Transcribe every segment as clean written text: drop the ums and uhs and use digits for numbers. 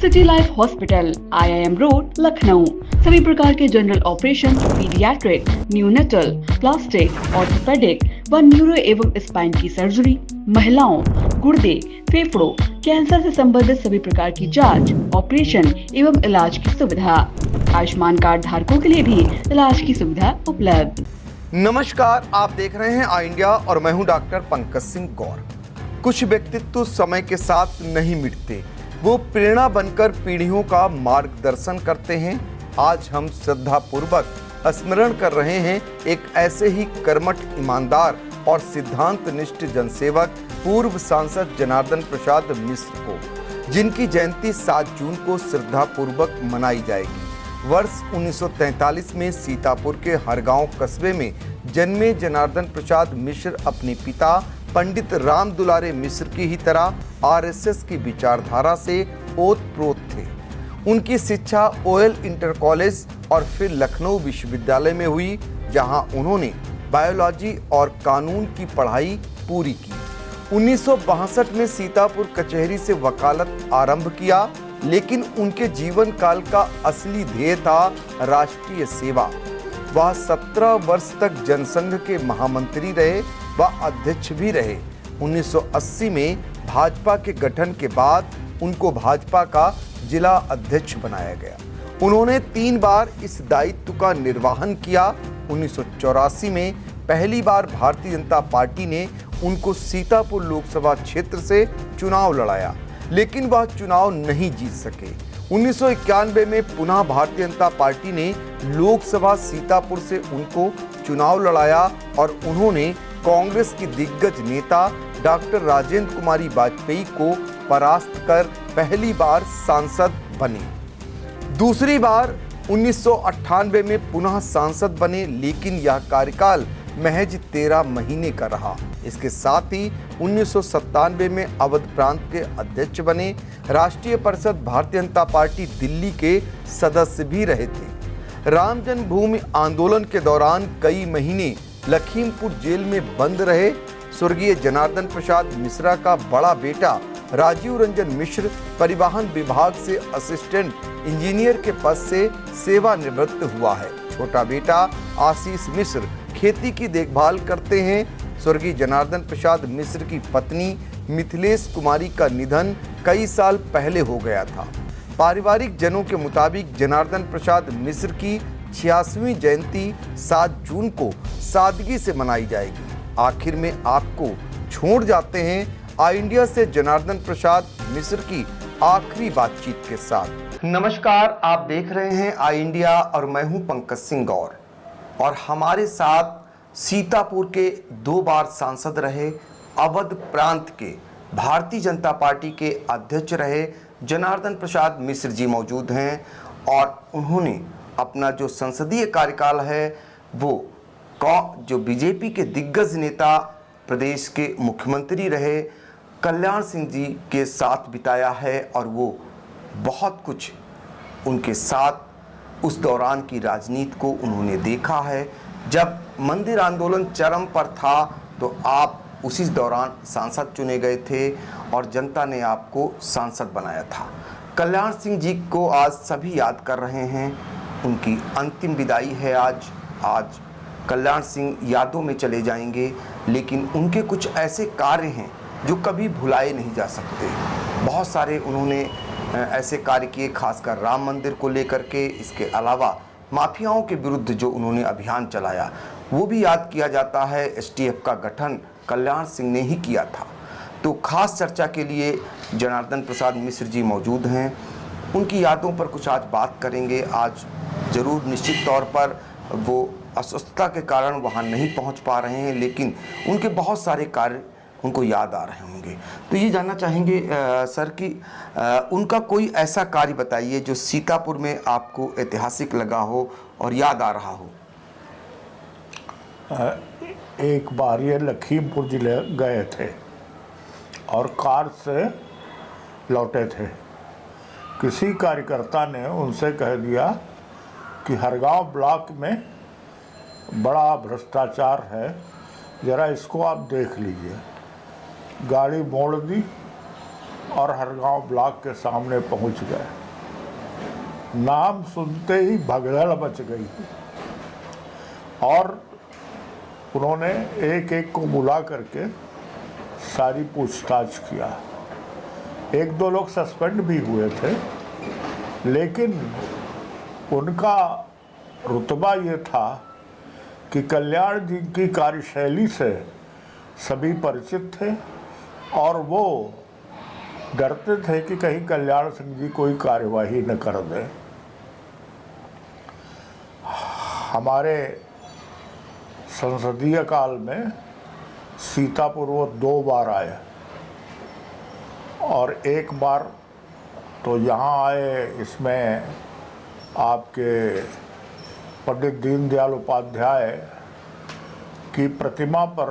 City life hospital, IIM road, Lucknow. सभी प्रकार के general operation, paediatric, neonatal, plastic, orthopaedic व न्यूरो एवं स्पाइन की सर्जरी, महिलाओं, गुर्दे, फेफड़ों, कैंसर से संबंधित सभी प्रकार की जांच, ऑपरेशन एवं इलाज की सुविधा। आयुष्मान कार्ड धारकों के लिए भी इलाज की सुविधा उपलब्ध। नमस्कार, आप देख रहे हैं आई इंडिया और मैं हूं डॉक्टर पंकज सिंह गौर। कुछ व्यक्तित्व समय के साथ नहीं मिटते, वो प्रेरणा बनकर पीढ़ियों का मार्गदर्शन करते हैं। आज हम श्रद्धापूर्वक स्मरण कर रहे हैं एक ऐसे ही कर्मठ, ईमानदार और सिद्धांत निष्ठ जनसेवक, पूर्व सांसद जनार्दन प्रसाद मिश्र को, जिनकी जयंती 7 जून को श्रद्धापूर्वक मनाई जाएगी। वर्ष 1943 में सीतापुर के हरगांव कस्बे में जन्मे जनार्दन प्रसाद मिश्र अपने पिता पंडित राम दुलारे मिश्र की ही तरह RSS की विचारधारा से ओतप्रोत थे। उनकी शिक्षा OL इंटर कॉलेज और फिर लखनऊ विश्वविद्यालय में हुई, जहां उन्होंने बायोलॉजी और कानून की पढ़ाई पूरी की। 1962 में सीतापुर कचहरी से वकालत आरंभ किया, लेकिन उनके जीवन काल का असली ध्येय था राष्ट्रीय सेवा। वह 17 वर्ष तक जनसंघ के महामंत्री रहे व अध्यक्ष भी रहे। 1980 में भाजपा के गठन के बाद उनको भाजपा का जिला अध्यक्ष बनाया गया। उन्होंने 3 बार इस दायित्व का निर्वहन किया। 1984 में पहली बार भारतीय जनता पार्टी ने उनको सीतापुर लोकसभा क्षेत्र से चुनाव लड़ाया, लेकिन वह चुनाव नहीं जीत सके। 1991 में पुनः भारतीय जनता पार्टी ने लोकसभा सीतापुर से उनको चुनाव लड़ाया और उन्होंने कांग्रेस की दिग्गज नेता डॉक्टर राजेंद्र कुमारी वाजपेयी को परास्त कर पहली बार सांसद बने। दूसरी बार 1998 में पुनः सांसद बने, लेकिन यह कार्यकाल महज 13 महीने का रहा। इसके साथ ही 1997 में अवध प्रांत के अध्यक्ष बने। राष्ट्रीय परिषद भारतीय जनता पार्टी दिल्ली के सदस्य भी रहे थे। राम जन्मभूमि आंदोलन के दौरान कई महीने लखीमपुर जेल में बंद रहे। स्वर्गीय जनार्दन प्रसाद मिश्रा का बड़ा बेटा राजीव रंजन मिश्र परिवहन विभाग से असिस्टेंट इंजीनियर के पद से सेवानिवृत्त हुआ है। छोटा बेटा आशीष मिश्र खेती की देखभाल करते हैं। स्वर्गीय जनार्दन प्रसाद मिश्र की पत्नी मिथिलेश कुमारी का निधन कई साल पहले हो गया था। पारिवारिक जनों के मुताबिक जनार्दन प्रसाद मिश्र की 86वीं जयंती 7 जून को सादगी से मनाई जाएगी। आखिर में आपको छोड़ जाते हैं आई इंडिया से जनार्दन प्रसाद मिश्र की आखिरी बातचीत के साथ। नमस्कार, आप देख रहे हैं आई इंडिया और मैं हूं पंकज सिंह गौर, और हमारे साथ सीतापुर के 2 बार सांसद रहे, अवध प्रांत के भारतीय जनता पार्टी के अध्यक्ष रहे जनार्दन प्रसाद मिश्र जी मौजूद हैं। और उन्होंने अपना जो संसदीय कार्यकाल है वो जो बीजेपी के दिग्गज नेता, प्रदेश के मुख्यमंत्री रहे कल्याण सिंह जी के साथ बिताया है, और वो बहुत कुछ उनके साथ उस दौरान की राजनीति को उन्होंने देखा है। जब मंदिर आंदोलन चरम पर था तो आप उसी दौरान सांसद चुने गए थे और जनता ने आपको सांसद बनाया था। कल्याण सिंह जी को आज सभी याद कर रहे हैं, उनकी अंतिम विदाई है आज कल्याण सिंह यादों में चले जाएंगे, लेकिन उनके कुछ ऐसे कार्य हैं जो कभी भुलाए नहीं जा सकते। बहुत सारे उन्होंने ऐसे कार्य किए, खासकर राम मंदिर को लेकर के। इसके अलावा माफियाओं के विरुद्ध जो उन्होंने अभियान चलाया वो भी याद किया जाता है। STF का गठन कल्याण सिंह ने ही किया था। तो खास चर्चा के लिए जनार्दन प्रसाद मिश्र जी मौजूद हैं, उनकी यादों पर कुछ आज बात करेंगे। आज जरूर निश्चित तौर पर वो अस्वस्थता के कारण वहाँ नहीं पहुँच पा रहे हैं, लेकिन उनके बहुत सारे कार्य उनको याद आ रहे होंगे। तो ये जानना चाहेंगे सर कि उनका कोई ऐसा कार्य बताइए जो सीतापुर में आपको ऐतिहासिक लगा हो और याद आ रहा हो। एक बार ये लखीमपुर जिले गए थे और कार से लौटे थे। किसी कार्यकर्ता ने उनसे कह दिया कि हरगांव ब्लॉक में बड़ा भ्रष्टाचार है, ज़रा इसको आप देख लीजिए। गाड़ी मोड़ दी और हरगांव ब्लॉक के सामने पहुंच गए। नाम सुनते ही भगदड़ मच गई और उन्होंने एक एक को बुला करके सारी पूछताछ किया। एक दो लोग सस्पेंड भी हुए थे, लेकिन उनका रुतबा ये था कि कल्याण जी की कार्यशैली से सभी परिचित थे और वो डरते थे कि कहीं कल्याण सिंह जी कोई कार्यवाही न कर दें। हमारे संसदीय काल में सीतापुर वो 2 बार आए और एक बार तो यहाँ आए, इसमें आपके पंडित दीनदयाल उपाध्याय की प्रतिमा पर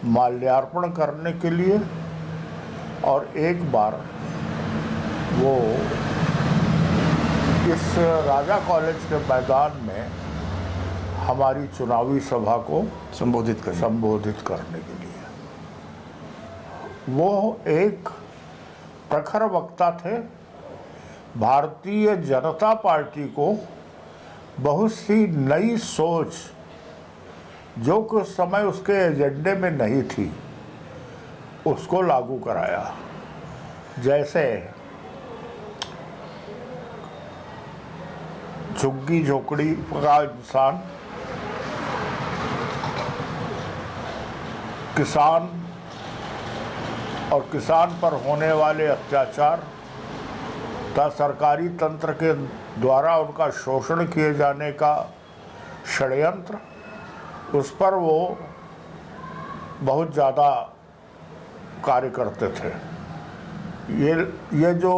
माल्यार्पण करने के लिए, और एक बार वो इस राजा कॉलेज के मैदान में हमारी चुनावी सभा को संबोधित करने के लिए। वो एक प्रखर वक्ता थे। भारतीय जनता पार्टी को बहुत सी नई सोच जो कुछ समय उसके एजेंडे में नहीं थी उसको लागू कराया। जैसे झुग्गी झोपड़ी का इंसान, किसान और किसान पर होने वाले अत्याचार तथा सरकारी तंत्र के द्वारा उनका शोषण किए जाने का षड्यंत्र, उस पर वो बहुत ज़्यादा कार्य करते थे। ये जो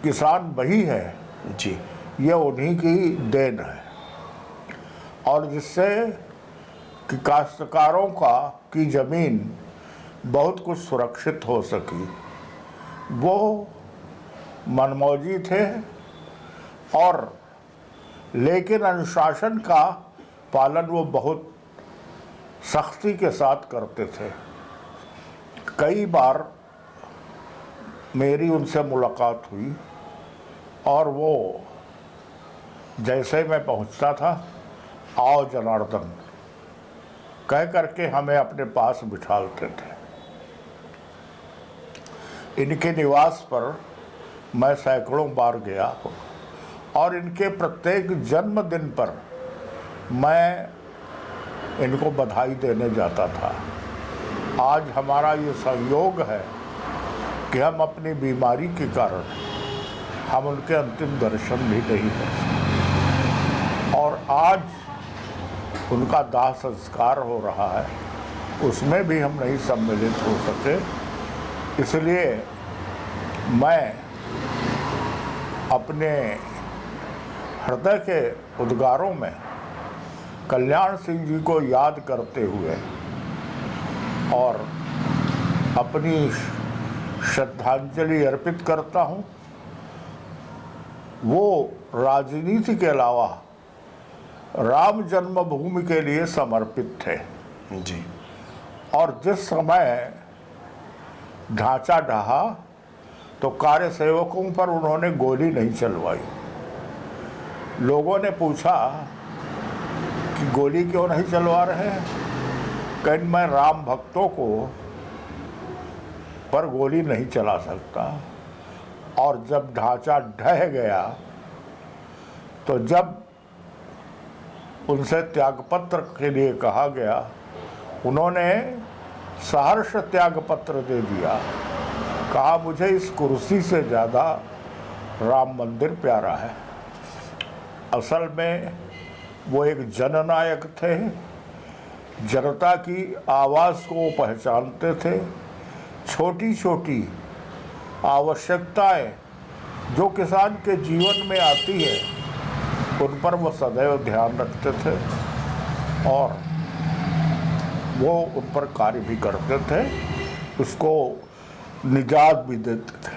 किसान बही है जी, ये उन्हीं की देन है, और जिससे कि काश्तकारों की ज़मीन बहुत कुछ सुरक्षित हो सकी। वो मनमौजी थे और लेकिन अनुशासन का पालन वो बहुत सख्ती के साथ करते थे। कई बार मेरी उनसे मुलाकात हुई और वो जैसे मैं पहुंचता था, आओ जनार्दन कह करके हमें अपने पास बिठालते थे। इनके निवास पर मैं सैकड़ों बार गया हूँ और इनके प्रत्येक जन्मदिन पर मैं इनको बधाई देने जाता था। आज हमारा ये संयोग है कि हम अपनी बीमारी के कारण हम उनके अंतिम दर्शन भी नहीं कर सकते, और आज उनका दाह संस्कार हो रहा है, उसमें भी हम नहीं सम्मिलित हो सके। इसलिए मैं अपने हृदय के उद्गारों में कल्याण सिंह जी को याद करते हुए और अपनी श्रद्धांजलि अर्पित करता हूँ। वो राजनीति के अलावा राम जन्मभूमि के लिए समर्पित थे जी, और जिस समय ढांचा ढहा तो कार्य सेवकों पर उन्होंने गोली नहीं चलवाई। लोगों ने पूछा कि गोली क्यों नहीं चलवा रहे हैं? कहीं मैं राम भक्तों को पर गोली नहीं चला सकता। और जब ढांचा ढह गया तो जब उनसे त्यागपत्र के लिए कहा गया, उन्होंने सहर्ष त्यागपत्र दे दिया। कहा मुझे इस कुर्सी से ज़्यादा राम मंदिर प्यारा है। असल में वो एक जननायक थे, जनता की आवाज़ को पहचानते थे। छोटी छोटी आवश्यकताएं जो किसान के जीवन में आती है उन पर वो सदैव ध्यान रखते थे और वो उन पर कार्य भी करते थे, उसको निजात भी देते थे।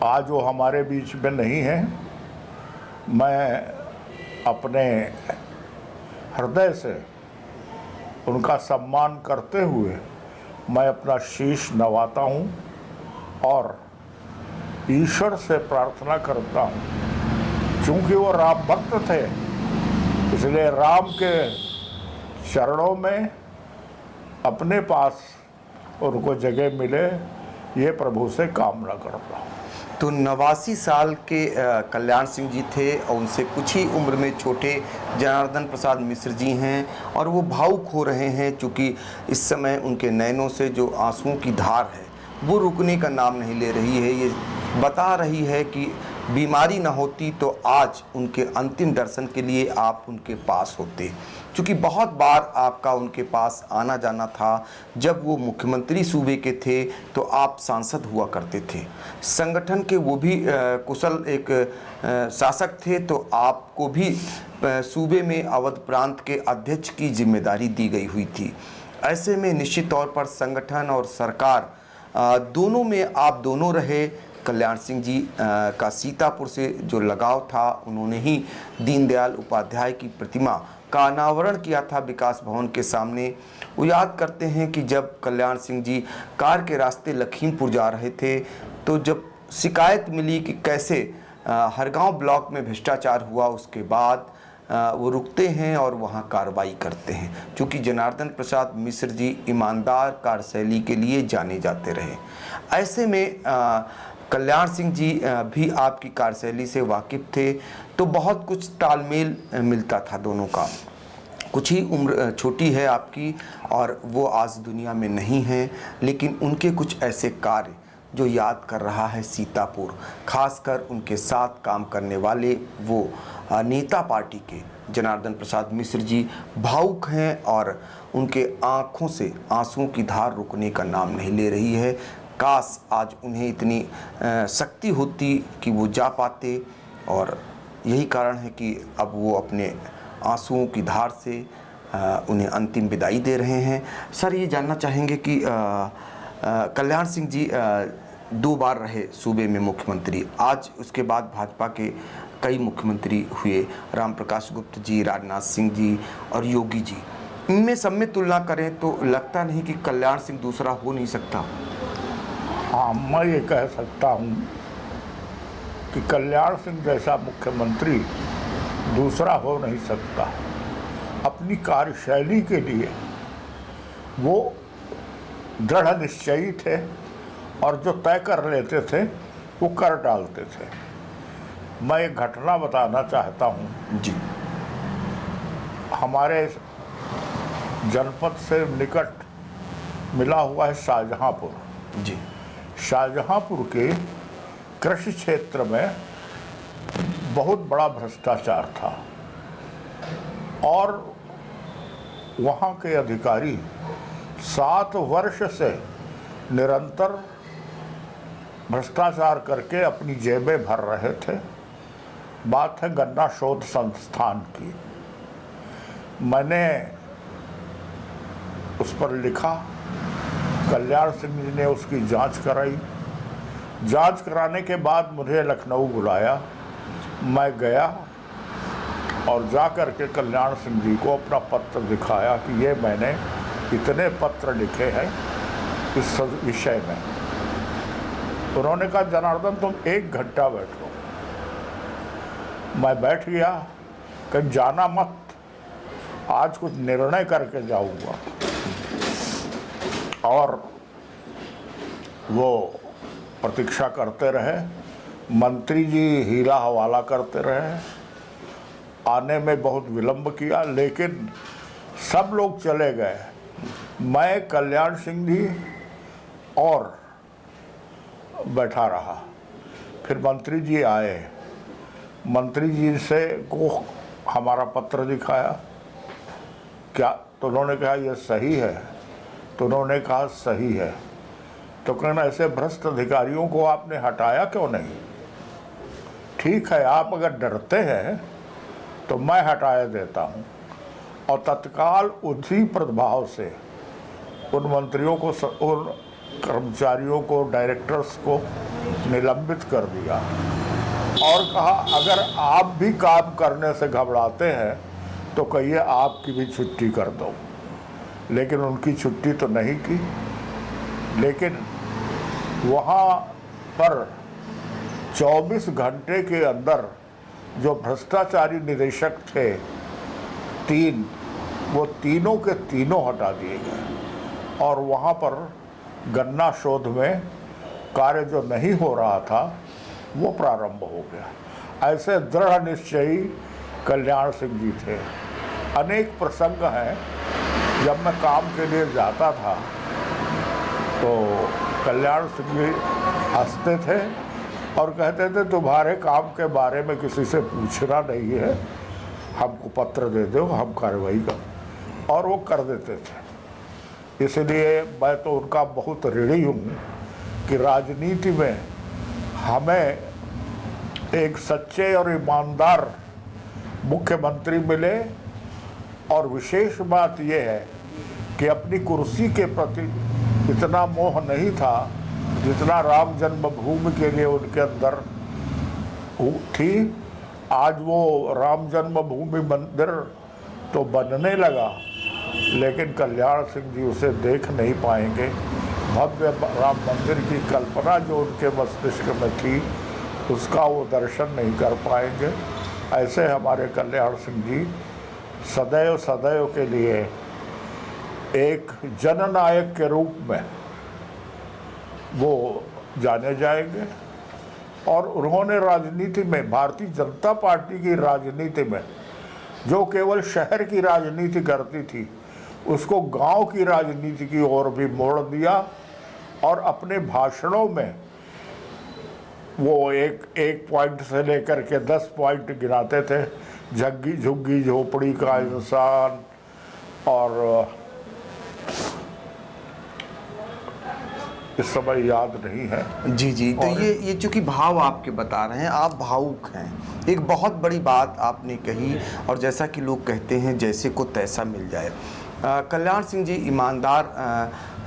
आज वो हमारे बीच में नहीं है। मैं अपने हृदय से उनका सम्मान करते हुए मैं अपना शीश नवाता हूँ और ईश्वर से प्रार्थना करता हूँ। चूँकि वो राम भक्त थे, इसलिए राम के चरणों में अपने पास उनको जगह मिले, ये प्रभु से कामना करता हूँ। तो 89 साल के कल्याण सिंह जी थे और उनसे कुछ ही उम्र में छोटे जनार्दन प्रसाद मिश्र जी हैं और वो भावुक हो रहे हैं, क्योंकि इस समय उनके नैनों से जो आंसुओं की धार है वो रुकने का नाम नहीं ले रही है। ये बता रही है कि बीमारी ना होती तो आज उनके अंतिम दर्शन के लिए आप उनके पास होते, क्योंकि बहुत बार आपका उनके पास आना जाना था। जब वो मुख्यमंत्री सूबे के थे तो आप सांसद हुआ करते थे, संगठन के वो भी कुशल एक शासक थे, तो आपको भी सूबे में अवध प्रांत के अध्यक्ष की जिम्मेदारी दी गई हुई थी। ऐसे में निश्चित तौर पर संगठन और सरकार दोनों में आप दोनों रहे। कल्याण सिंह जी का सीतापुर से जो लगाव था, उन्होंने ही दीनदयाल उपाध्याय की प्रतिमा का अनावरण किया था विकास भवन के सामने। वो याद करते हैं कि जब कल्याण सिंह जी कार के रास्ते लखीमपुर जा रहे थे, तो जब शिकायत मिली कि कैसे हरगांव ब्लॉक में भ्रष्टाचार हुआ, उसके बाद वो रुकते हैं और वहाँ कार्रवाई करते हैं, क्योंकि जनार्दन प्रसाद मिश्र जी ईमानदार कार्यशैली के लिए जाने जाते रहे। ऐसे में कल्याण सिंह जी भी आपकी कार्यशैली से वाकिफ़ थे, तो बहुत कुछ तालमेल मिलता था दोनों का। कुछ ही उम्र छोटी है आपकी और वो आज दुनिया में नहीं हैं, लेकिन उनके कुछ ऐसे कार्य जो याद कर रहा है सीतापुर, खासकर उनके साथ काम करने वाले वो नेता पार्टी के जनार्दन प्रसाद मिश्र जी भावुक हैं और उनके आँखों से आंसुओं की धार रुकने का नाम नहीं ले रही है। काश आज उन्हें इतनी शक्ति होती कि वो जा पाते, और यही कारण है कि अब वो अपने आंसुओं की धार से उन्हें अंतिम विदाई दे रहे हैं। सर, ये जानना चाहेंगे कि कल्याण सिंह जी 2 बार रहे सूबे में मुख्यमंत्री, आज उसके बाद भाजपा के कई मुख्यमंत्री हुए, राम प्रकाश गुप्त जी, राजनाथ सिंह जी और योगी जी। इनमें सब में तुलना करें तो लगता नहीं कि कल्याण सिंह दूसरा हो नहीं सकता। हाँ, मैं ये कह सकता हूँ कि कल्याण सिंह जैसा मुख्यमंत्री दूसरा हो नहीं सकता। अपनी कार्यशैली के लिए वो दृढ़ निश्चयी थे और जो तय कर लेते थे वो कर डालते थे। मैं एक घटना बताना चाहता हूँ जी। हमारे जनपद से निकट मिला हुआ है शाहजहाँपुर जी। शाहजहाँपुर के कृषि क्षेत्र में बहुत बड़ा भ्रष्टाचार था और वहाँ के अधिकारी 7 वर्ष से निरंतर भ्रष्टाचार करके अपनी जेबें भर रहे थे। बात है गन्ना शोध संस्थान की। मैंने उस पर लिखा, कल्याण सिंह जी ने उसकी जांच कराई। जांच कराने के बाद मुझे लखनऊ बुलाया। मैं गया और जा कर के कल्याण सिंह जी को अपना पत्र दिखाया कि ये मैंने इतने पत्र लिखे हैं इस विषय में। उन्होंने कहा, जनार्दन तुम 1 घंटा बैठो। मैं बैठ गया, कहीं जाना मत, आज कुछ निर्णय करके जाऊंगा। और वो प्रतीक्षा करते रहे। मंत्री जी हीला हवाला करते रहे, आने में बहुत विलंब किया, लेकिन सब लोग चले गए। मैं, कल्याण सिंह जी और बैठा रहा। फिर मंत्री जी आए। मंत्री जी से को हमारा पत्र दिखाया। क्या? तो उन्होंने कहा यह सही है। तो उन्होंने कहा सही है। तो कहना, ऐसे भ्रष्ट अधिकारियों को आपने हटाया क्यों नहीं? ठीक है, आप अगर डरते हैं तो मैं हटाया देता हूँ। और तत्काल उसी प्रभाव से उन मंत्रियों को, उन कर्मचारियों को, डायरेक्टर्स को निलंबित कर दिया और कहा, अगर आप भी काम करने से घबराते हैं तो कहिए आपकी भी छुट्टी कर दो। लेकिन उनकी छुट्टी तो नहीं की। लेकिन वहाँ पर 24 घंटे के अंदर जो भ्रष्टाचारी निदेशक थे 3, वो तीनों के तीनों हटा दिए गए और वहाँ पर गन्ना शोध में कार्य जो नहीं हो रहा था वो प्रारंभ हो गया। ऐसे दृढ़ निश्चयी कल्याण सिंह जी थे। अनेक प्रसंग हैं, जब मैं काम के लिए जाता था तो कल्याण सिंह जी हंसते थे और कहते थे तुम्हारे काम के बारे में किसी से पूछना नहीं है, हमको पत्र दे दो, हम कार्रवाई कर, और वो कर देते थे। इसलिए मैं तो उनका बहुत ऋणी हूँ कि राजनीति में हमें एक सच्चे और ईमानदार मुख्यमंत्री मिले। और विशेष बात यह है कि अपनी कुर्सी के प्रति इतना मोह नहीं था जितना राम जन्मभूमि के लिए उनके अंदर थी। आज वो राम जन्मभूमि मंदिर तो बनने लगा, लेकिन कल्याण सिंह जी उसे देख नहीं पाएंगे। भव्य राम मंदिर की कल्पना जो उनके मस्तिष्क में थी उसका वो दर्शन नहीं कर पाएंगे। ऐसे हमारे कल्याण सिंह जी सदैव सदैव के लिए एक जननायक के रूप में वो जाने जाएंगे। और उन्होंने राजनीति में, भारतीय जनता पार्टी की राजनीति में, जो केवल शहर की राजनीति करती थी उसको गांव की राजनीति की ओर भी मोड़ दिया। और अपने भाषणों में वो एक पॉइंट से लेकर के 10 पॉइंट गिनाते थे। झग्गी झुग्गी झोपड़ी का इंसान, और इस समय याद नहीं है। जी जी, तो ये चूँकि भाव आपके बता रहे हैं, आप भावुक हैं। एक बहुत बड़ी बात आपने कही, और जैसा कि लोग कहते हैं जैसे को तैसा मिल जाए। कल्याण सिंह जी ईमानदार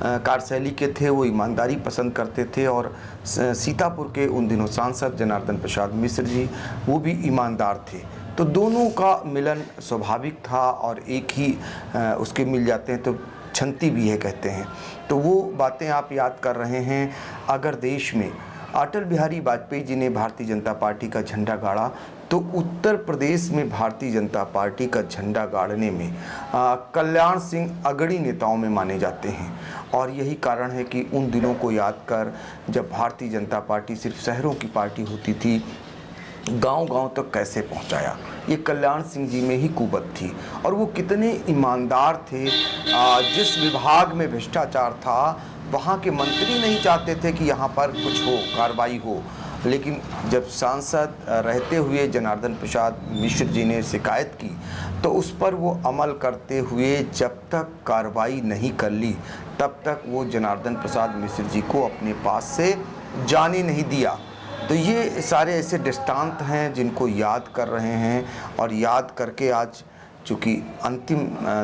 कार्यशैली के थे, वो ईमानदारी पसंद करते थे। और सीतापुर के उन दिनों सांसद जनार्दन प्रसाद मिश्र जी, वो भी ईमानदार थे। तो दोनों का मिलन स्वाभाविक था, और एक ही उसके मिल जाते हैं तो छंती भी है कहते हैं। तो वो बातें आप याद कर रहे हैं। अगर देश में अटल बिहारी वाजपेयी जी ने भारतीय जनता पार्टी का झंडा गाड़ा, तो उत्तर प्रदेश में भारतीय जनता पार्टी का झंडा गाड़ने में कल्याण सिंह अग्रणी नेताओं में माने जाते हैं। और यही कारण है कि उन दिनों को याद कर, जब भारतीय जनता पार्टी सिर्फ शहरों की पार्टी होती थी, गांव-गांव तक कैसे पहुंचाया, ये कल्याण सिंह जी में ही कुवत थी। और वो कितने ईमानदार थे। जिस विभाग में भ्रष्टाचार था वहाँ के मंत्री नहीं चाहते थे कि यहाँ पर कुछ हो, कार्रवाई हो, लेकिन जब सांसद रहते हुए जनार्दन प्रसाद मिश्र जी ने शिकायत की तो उस पर वो अमल करते हुए जब तक कार्रवाई नहीं कर ली तब तक वो जनार्दन प्रसाद मिश्र जी को अपने पास से जाने नहीं दिया। तो ये सारे ऐसे दृष्टांत हैं जिनको याद कर रहे हैं। और याद करके आज चूँकि अंतिम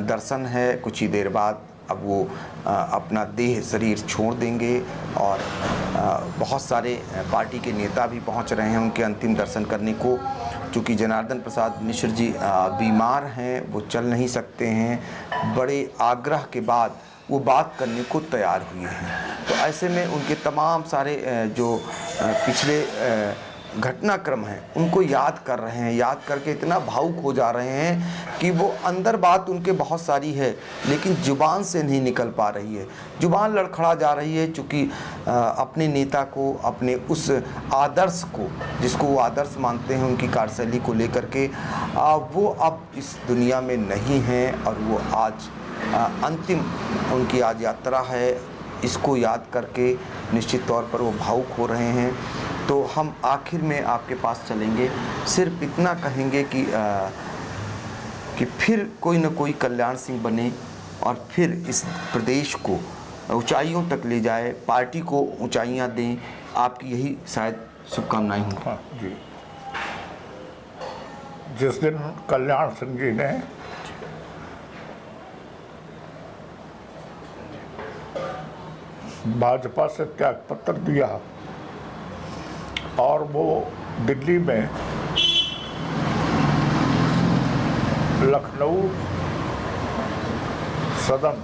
दर्शन है, कुछ ही देर बाद अब वो अपना देह शरीर छोड़ देंगे। और बहुत सारे पार्टी के नेता भी पहुंच रहे हैं उनके अंतिम दर्शन करने को। चूँकि जनार्दन प्रसाद मिश्र जी बीमार हैं, वो चल नहीं सकते हैं, बड़े आग्रह के बाद वो बात करने को तैयार हुए हैं। तो ऐसे में उनके तमाम सारे जो पिछले घटनाक्रम हैं उनको याद कर रहे हैं। याद करके इतना भावुक हो जा रहे हैं कि वो अंदर बात उनके बहुत सारी है लेकिन ज़ुबान से नहीं निकल पा रही है, ज़ुबान लड़खड़ा जा रही है। चूँकि अपने नेता को, अपने उस आदर्श को, जिसको वो आदर्श मानते हैं, उनकी कार्यशैली को लेकर के वो अब इस दुनिया में नहीं हैं। और वो आज अंतिम उनकी आज यात्रा है। इसको याद करके निश्चित तौर पर वो भावुक हो रहे हैं। तो हम आखिर में आपके पास चलेंगे, सिर्फ इतना कहेंगे कि फिर कोई न कोई कल्याण सिंह बने और फिर इस प्रदेश को ऊंचाइयों तक ले जाए, पार्टी को ऊंचाइयां दें। आपकी यही शायद शुभकामनाएं हों। हाँ जी। जिस दिन कल्याण सिंह जी ने भाजपा से त्याग पत्र दिया और वो दिल्ली में लखनऊ सदन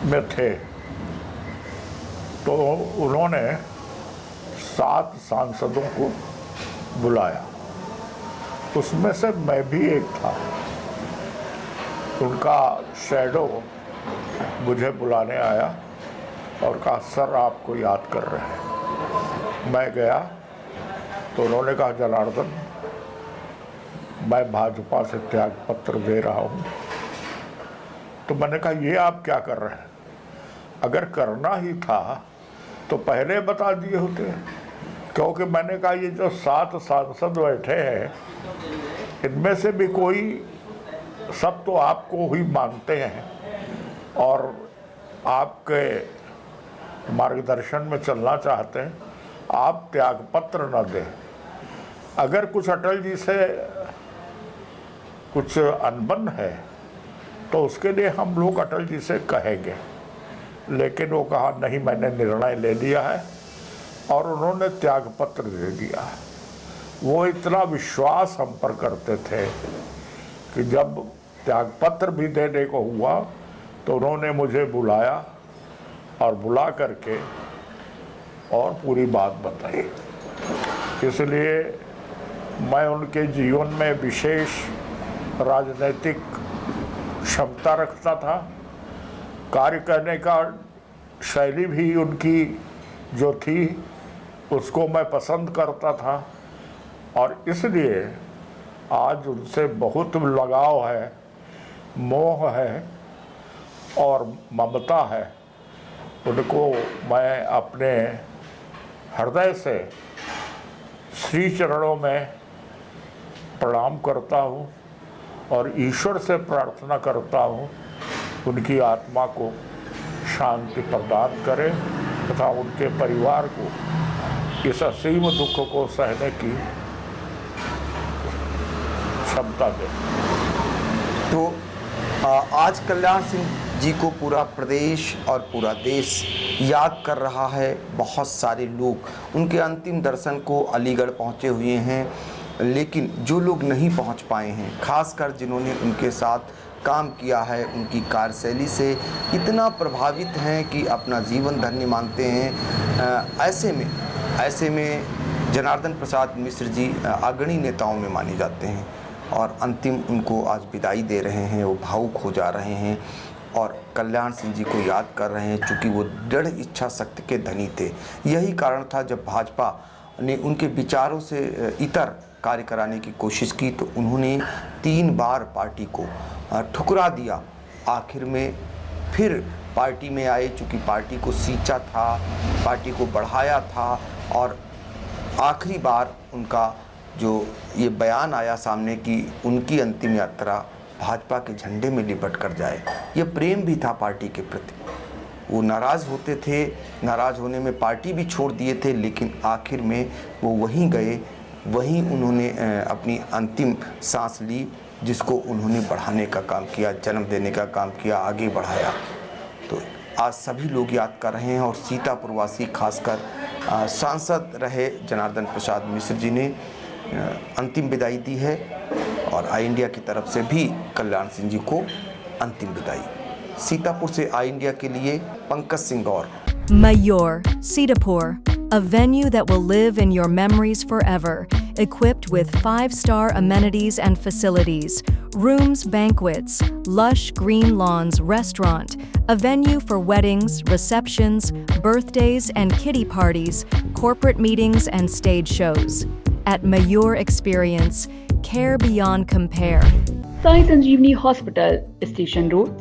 में थे, तो उन्होंने 7 सांसदों को बुलाया, उसमें से मैं भी एक था। उनका शैडो मुझे बुलाने आया और कहा सर आपको याद कर रहे हैं। मैं गया तो उन्होंने कहा जनार्दन मैं भाजपा से त्याग पत्र दे रहा हूँ। तो मैंने कहा ये आप क्या कर रहे हैं, अगर करना ही था तो पहले बता दिए होते। क्योंकि मैंने कहा ये जो 7 सांसद बैठे हैं इनमें से भी कोई, सब तो आपको ही मानते हैं और आपके मार्गदर्शन में चलना चाहते हैं, आप त्याग पत्र न दें। अगर कुछ अटल जी से कुछ अनबन है तो उसके लिए हम लोग अटल जी से कहेंगे। लेकिन वो कहा नहीं मैंने निर्णय ले लिया है और उन्होंने त्याग पत्र दे दिया। वो इतना विश्वास हम पर करते थे कि जब त्याग पत्र भी देने को हुआ तो उन्होंने मुझे बुलाया और बुला करके और पूरी बात बताई। इसलिए मैं उनके जीवन में विशेष राजनीतिक क्षमता रखता था। कार्य करने का शैली भी उनकी जो थी उसको मैं पसंद करता था और इसलिए आज उनसे बहुत लगाव है, मोह है और ममता है। उनको मैं अपने हृदय से श्री चरणों में प्रणाम करता हूँ और ईश्वर से प्रार्थना करता हूँ उनकी आत्मा को शांति प्रदान करे तथा उनके परिवार को इस असीम दुख को सहने की क्षमता दे। तो आज कल्याण सिंह जी को पूरा प्रदेश और पूरा देश याद कर रहा है। बहुत सारे लोग उनके अंतिम दर्शन को अलीगढ़ पहुंचे हुए हैं, लेकिन जो लोग नहीं पहुंच पाए हैं, खासकर जिन्होंने उनके साथ काम किया है, उनकी कार्यशैली से इतना प्रभावित हैं कि अपना जीवन धन्य मानते हैं। ऐसे में जनार्दन प्रसाद मिश्र जी अग्रणी नेताओं में माने जाते हैं और अंतिम उनको आज विदाई दे रहे हैं। वो भावुक हो जा रहे हैं और कल्याण सिंह जी को याद कर रहे हैं, चूँकि वो दृढ़ इच्छा शक्ति के धनी थे। यही कारण था जब भाजपा ने उनके विचारों से इतर कार्य कराने की कोशिश की तो उन्होंने 3 बार पार्टी को ठुकरा दिया। आखिर में फिर पार्टी में आए, चूँकि पार्टी को सींचा था, पार्टी को बढ़ाया था और आखिरी बार उनका जो ये बयान आया सामने कि उनकी अंतिम यात्रा भाजपा के झंडे में लिपट कर जाए। ये प्रेम भी था पार्टी के प्रति। वो नाराज़ होते थे, नाराज़ होने में पार्टी भी छोड़ दिए थे, लेकिन आखिर में वो वहीं गए, वहीं उन्होंने अपनी अंतिम सांस ली, जिसको उन्होंने बढ़ाने का काम किया, जन्म देने का काम किया, आगे बढ़ाया। तो आज सभी लोग याद कर रहे हैं और सीतापुर वासी खासकर सांसद रहे जनार्दन प्रसाद मिश्र जी ने अंतिम विदाई दी है और आई इंडिया की तरफ से भी कल्याण सिंह जी को अंतिम विदाई। सीतापुर से आई इंडिया के लिए पंकज सिंह गौर। Mayur, Sitapur, a venue that will live in your memories forever, equipped with 5-star amenities and facilities, rooms, banquets, lush green lawns, restaurant, a venue for weddings, receptions, birthdays and kiddie parties, corporate meetings and stage shows. At Mayur Experience, care beyond compare. Sai Sanjeevani hospital, station road,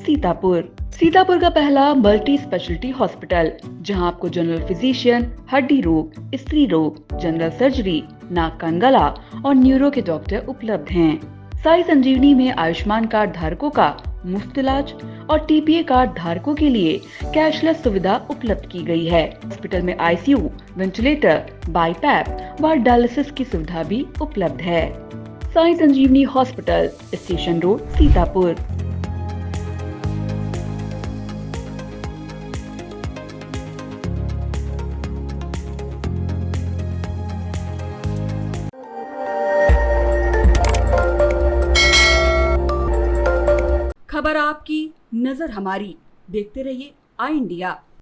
Sitapur का पहला multi speciality hospital, जहां आपको general physician, हड्डी रोग, स्त्री रोग, general surgery, नाक कान गला और न्यूरो के डॉक्टर उपलब्ध हैं। साई संजीवनी में आयुष्मान कार्ड धारकों का मुफ्त इलाज और टीपीए कार्ड धारकों के लिए कैशलेस सुविधा उपलब्ध की गई है। हॉस्पिटल में आईसीयू, वेंटिलेटर, बाईपैप व डायलिसिस की सुविधा भी उपलब्ध है। Sai Sanjeevani hospital, station road, Sitapur. खबर आपकी, नजर हमारी। देखते रहिए आई इंडिया।